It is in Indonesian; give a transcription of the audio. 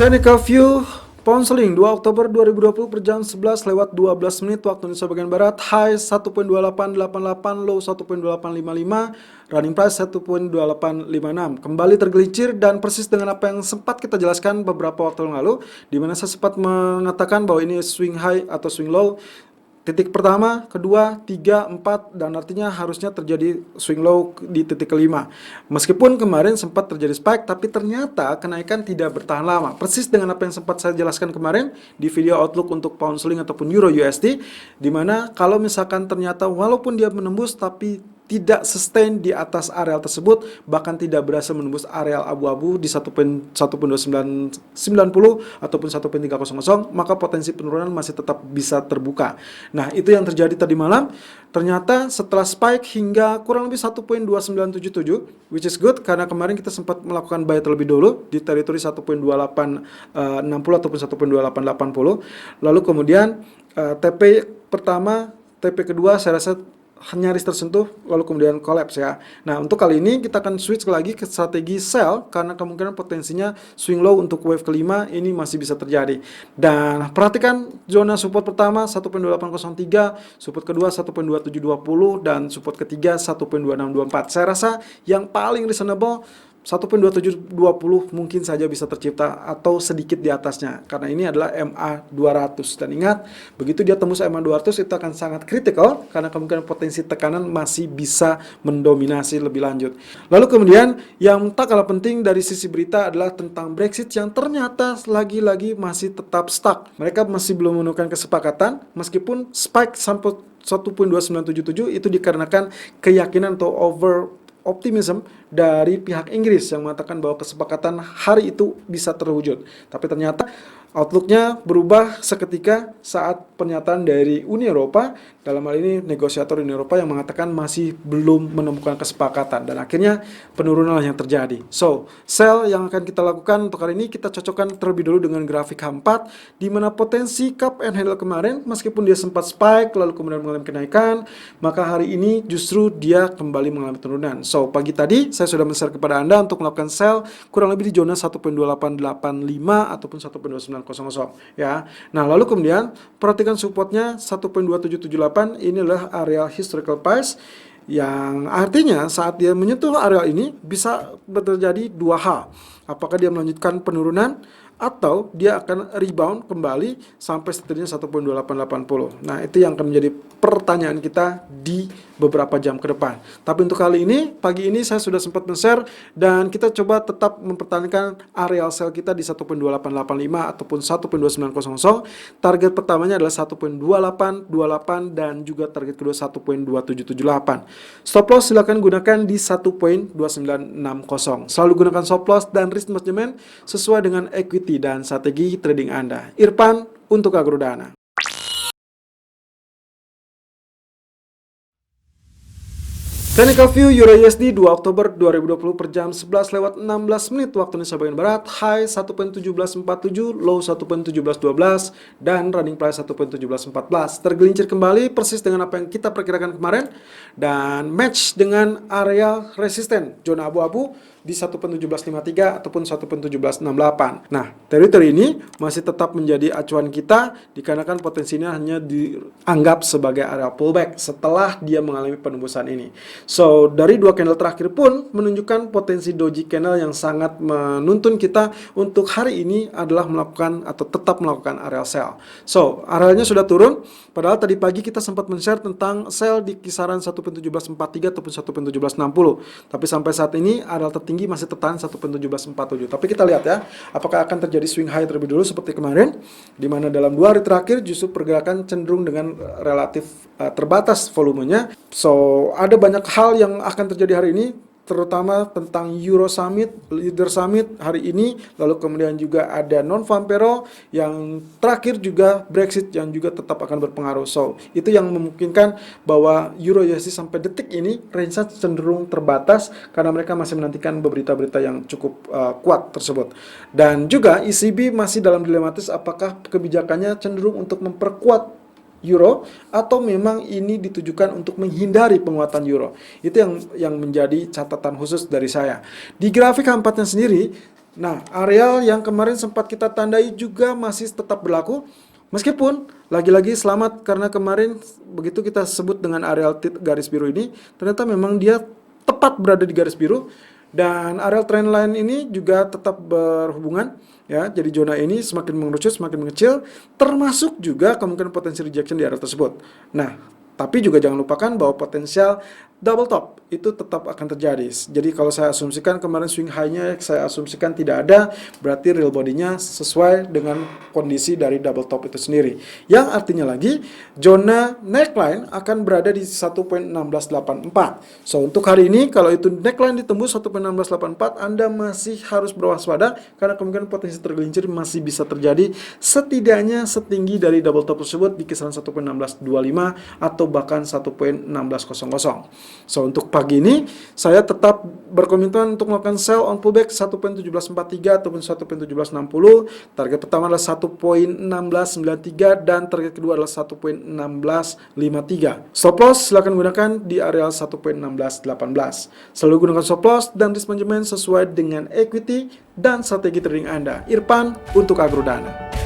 Technical View Pound Sterling 2 Oktober 2020 per jam 11 lewat 12 menit waktu Indonesia bagian Barat. High 1.2888, low 1.2855, running price 1.2856. Kembali tergelincir dan persis dengan apa yang sempat kita jelaskan beberapa waktu yang lalu, di mana saya sempat mengatakan bahwa ini swing high atau swing low. Titik pertama, kedua, tiga, empat, dan artinya harusnya terjadi swing low di titik kelima. Meskipun kemarin sempat terjadi spike, tapi ternyata kenaikan tidak bertahan lama. Persis dengan apa yang sempat saya jelaskan kemarin di video outlook untuk pound sterling ataupun euro USD, di mana kalau misalkan ternyata walaupun dia menembus tapi tidak sustain di atas areal tersebut, bahkan tidak berhasil menembus areal abu-abu di 1.2990 ataupun 1.300, maka potensi penurunan masih tetap bisa terbuka. Nah, itu yang terjadi tadi malam. Ternyata setelah spike hingga kurang lebih 1.2977, which is good karena kemarin kita sempat melakukan buy terlebih dulu di teritori 1.2860 ataupun 1.2880. Lalu kemudian TP pertama, TP kedua saya rasa nyaris tersentuh, lalu kemudian collapse ya. Nah, untuk kali ini kita akan switch lagi ke strategi sell karena kemungkinan potensinya swing low untuk wave kelima ini masih bisa terjadi. Dan perhatikan zona support pertama 1.2803, support kedua 1.2720 dan support ketiga 1.2624. Saya rasa yang paling reasonable 1.2720 mungkin saja bisa tercipta atau sedikit di atasnya karena ini adalah MA200. Dan ingat, begitu dia tembus MA200 itu akan sangat kritikal karena kemungkinan potensi tekanan masih bisa mendominasi lebih lanjut. Lalu kemudian yang tak kalah penting dari sisi berita adalah tentang Brexit yang ternyata lagi-lagi masih tetap stuck. Mereka masih belum menemukan kesepakatan meskipun spike sampai 1.2977 itu dikarenakan keyakinan atau optimism dari pihak Inggris yang mengatakan bahwa kesepakatan hari itu bisa terwujud. Tapi ternyata outlooknya berubah seketika saat pernyataan dari Uni Eropa, dalam hal ini negosiator Uni Eropa yang mengatakan masih belum menemukan kesepakatan dan akhirnya penurunan yang terjadi. So, sell yang akan kita lakukan untuk hari ini kita cocokkan terlebih dulu dengan grafik H4 di mana potensi cup and handle kemarin meskipun dia sempat spike lalu kemudian mengalami kenaikan, maka hari ini justru dia kembali mengalami penurunan. So, pagi tadi saya sudah men-share kepada Anda untuk melakukan sell kurang lebih di zona 1.2885 ataupun 1.2900 ya. Nah, lalu kemudian perhatikan supportnya 1.2778. Ini adalah area historical price yang artinya saat dia menyentuh area ini bisa terjadi dua hal. Apakah dia melanjutkan penurunan atau dia akan rebound kembali sampai setidaknya 1.2880. Nah, itu yang akan menjadi pertanyaan kita di beberapa jam ke depan. Tapi untuk kali ini, pagi ini saya sudah sempat men-share dan kita coba tetap mempertahankan areal sell kita di 1.2885 ataupun 1.2900. Target pertamanya adalah 1.2828 dan juga target kedua 1.2778. Stop loss silakan gunakan di 1.2960. Selalu gunakan stop loss dan risk management sesuai dengan equity dan strategi trading Anda. Irfan untuk Agrodana. Technical View Euro USD 2 Oktober 2020 per jam 11 lewat 16 menit waktu Indonesia bagian Barat. High 1.1747, low 1.1712 dan running price 1.1714. Tergelincir kembali persis dengan apa yang kita perkirakan kemarin dan match dengan area resisten zona abu-abu di 1.1753 ataupun 1.1768. Nah, teritori ini masih tetap menjadi acuan kita dikarenakan potensinya hanya dianggap sebagai area pullback setelah dia mengalami penembusan ini. So, dari dua candle terakhir pun menunjukkan potensi doji candle yang sangat menuntun kita untuk hari ini adalah melakukan atau tetap melakukan area sell. So, arealnya sudah turun, padahal tadi pagi kita sempat men-share tentang sell di kisaran 1.1743 ataupun 1.1760. Tapi sampai saat ini area tertinggi masih tertahan 1.1747. Tapi kita lihat ya, apakah akan terjadi swing high terlebih dulu seperti kemarin, di mana dalam 2 hari terakhir justru pergerakan cenderung dengan relatif terbatas volumenya. So, ada banyak hal yang akan terjadi hari ini, terutama tentang Euro Summit, Leader Summit hari ini, lalu kemudian juga ada non-farm payroll, yang terakhir juga Brexit yang juga tetap akan berpengaruh. So, itu yang memungkinkan bahwa Euro USD sampai detik ini range-nya cenderung terbatas karena mereka masih menantikan berita-berita yang cukup kuat tersebut. Dan juga ECB masih dalam dilematis apakah kebijakannya cenderung untuk memperkuat euro atau memang ini ditujukan untuk menghindari penguatan euro. Itu yang menjadi catatan khusus dari saya. Di grafik H4-nya sendiri Nah, areal yang kemarin sempat kita tandai juga masih tetap berlaku. Meskipun lagi-lagi selamat karena kemarin begitu kita sebut dengan areal garis biru ini, ternyata memang dia tepat berada di garis biru, dan areal trendline ini juga tetap berhubungan ya. Jadi zona ini semakin mengerucut, semakin mengecil, termasuk juga kemungkinan potensi rejection di area tersebut. Nah, tapi juga jangan lupakan bahwa potensial double top itu tetap akan terjadi. Jadi kalau saya asumsikan kemarin swing high-nya saya asumsikan tidak ada, berarti real body-nya sesuai dengan kondisi dari double top itu sendiri. Yang artinya lagi, zona neckline akan berada di 1.1684. So, untuk hari ini kalau itu neckline ditembus 1.1684, Anda masih harus berwaspada karena kemungkinan potensi tergelincir masih bisa terjadi setidaknya setinggi dari double top tersebut di kisaran 1.1625 atau bahkan 1.1600. So, untuk pagi ini saya tetap berkomitmen untuk melakukan sell on pullback 1.1743 ataupun 1.1760. Target pertama adalah 1.1693 dan target kedua adalah 1.1653. Stop loss silakan gunakan di area 1.1618. Selalu gunakan stop loss dan risk management sesuai dengan equity dan strategi trading Anda. Irfan untuk Agrodana.